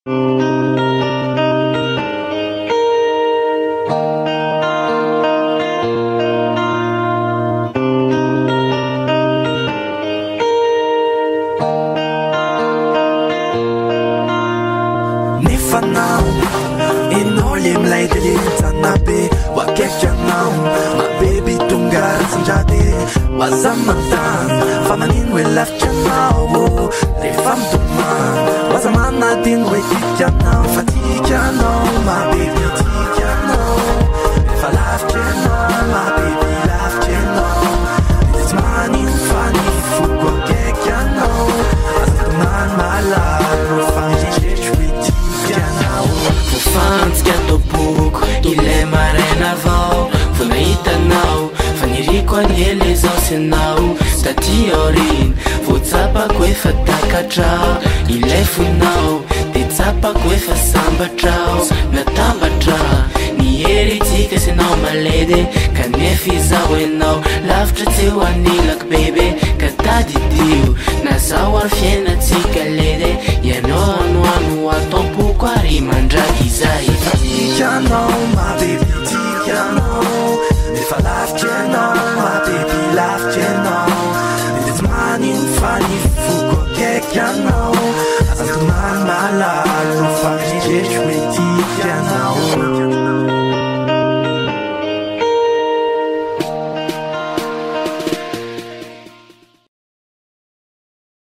Nefanao enao le milay de le mijanona be ho akaiky anao ma baby tonga ratsin-drady ho aza mantany fa manino hoe lavitra anao rehefa mitomany ho aza manadiny hoe tika anao fa tika anao ma baby tika anao rehefa lavitra anao ma baby lavitra anao de tsy manino fa ny foko akaiky anao aza tomany malalo fa mieritreritra hoe tika anao Fantsika toboko ilay maraina avao vo nahitanao fa niriko anyele zao sy anao taty aoriny vo tsapako efa takatrao ilay fonao de tsapako efa sambatrao natambatra niheritsika sy anao maledy kanefa izaho enao lavitra tsy ho anilako bebe ka tadidio na zaho ary fiainatsika ledy ianao anoano atampoko ary mandraky izay tika anao ma baby tika anao rehefa lavitra anao ma baby lavitra anao de tsy manino fa ny foko akaiky anao aza tomany malalo